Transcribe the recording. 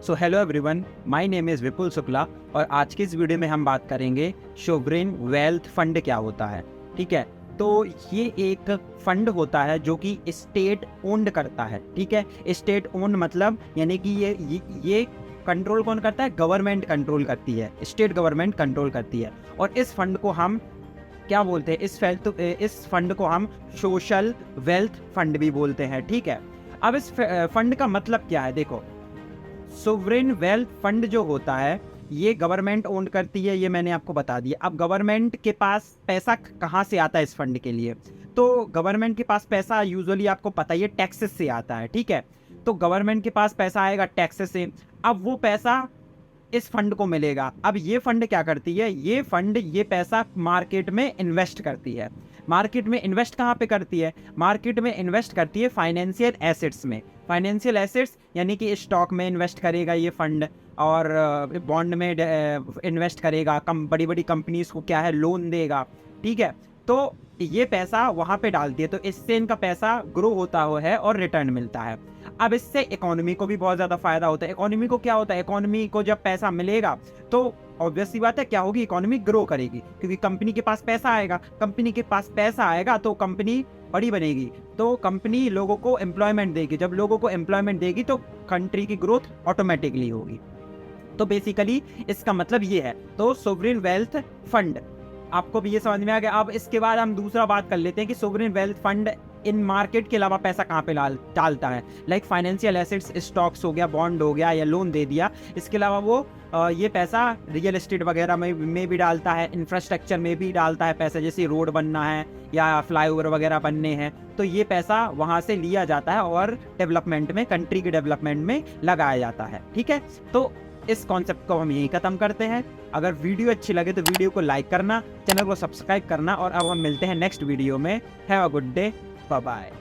So hello everyone, my name is Vipul Shukla और आज की इस वीडियो में हम बात करेंगे सोवरेन वेल्थ फंड क्या होता है। ठीक है, तो ये एक फंड होता है जो कि स्टेट ओन्ड करता है। ठीक है, स्टेट ओन्ड मतलब यानी कि ये कंट्रोल कौन करता है? गवर्नमेंट कंट्रोल करती है, स्टेट गवर्नमेंट कंट्रोल करती है। और इस फंड को हम क्या बोलते हैं? इस फंड को हम सोशल वेल्थ फंड भी बोलते हैं। ठीक है, अब इस फंड का मतलब क्या है? देखो, सोवरेन वेल्थ फंड जो होता है ये गवर्नमेंट ओन करती है, ये मैंने आपको बता दिया। अब गवर्नमेंट के पास पैसा कहाँ से आता है इस फंड के लिए? तो गवर्नमेंट के पास पैसा यूजुअली आपको पता ही है टैक्सेस से आता है। ठीक है, तो गवर्नमेंट के पास पैसा आएगा टैक्सेस से। अब वो पैसा इस फंड को मिलेगा। अब ये फंड क्या करती है? ये फंड ये पैसा मार्केट में इन्वेस्ट करती है। मार्केट में इन्वेस्ट कहाँ पे करती है? मार्केट में इन्वेस्ट करती है फाइनेंशियल एसेट्स में। फाइनेंशियल एसेट्स यानी कि स्टॉक में इन्वेस्ट करेगा ये फंड, और बॉन्ड में इन्वेस्ट करेगा। बड़ी बड़ी कंपनीज को क्या है, लोन देगा। ठीक है, तो ये पैसा वहाँ पे डालती है, तो इससे इनका पैसा ग्रो होता है और रिटर्न मिलता है। अब इससे इकोनॉमी को भी बहुत ज़्यादा फायदा होता है। इकोनॉमी को क्या होता है? इकोनॉमी को जब पैसा मिलेगा तो ऑब्वियस सी बात है क्या होगी? इकोनॉमी ग्रो करेगी, क्योंकि कंपनी के पास पैसा आएगा। कंपनी के पास पैसा आएगा तो कंपनी बड़ी बनेगी, तो कंपनी लोगों को एम्प्लॉयमेंट देगी। जब लोगों को एम्प्लॉयमेंट देगी तो कंट्री की ग्रोथ ऑटोमेटिकली होगी। तो बेसिकली इसका मतलब ये है। तो सोवरेन वेल्थ फंड आपको भी ये समझ में आ गया। अब इसके बाद हम दूसरा बात कर लेते हैं कि sovereign wealth fund in market के अलावा पैसा कहाँ पे डालता है। लाइक फाइनेंशियल एसेट्स, स्टॉक्स हो गया, बॉन्ड हो गया या लोन दे दिया। इसके अलावा वो ये पैसा रियल एस्टेट वगैरह में भी डालता है, इंफ्रास्ट्रक्चर में भी डालता है पैसा, जैसे रोड बनना है या फ्लाईओवर वगैरह बनने हैं, तो ये पैसा वहाँ से लिया जाता है और डेवलपमेंट में, कंट्री के डेवलपमेंट में लगाया जाता है। ठीक है, तो इस कॉन्सेप्ट को हम यहीं खत्म करते हैं। अगर वीडियो अच्छी लगे तो वीडियो को लाइक करना, चैनल को सब्सक्राइब करना, और अब हम मिलते हैं नेक्स्ट वीडियो में। Have a good day, bye bye.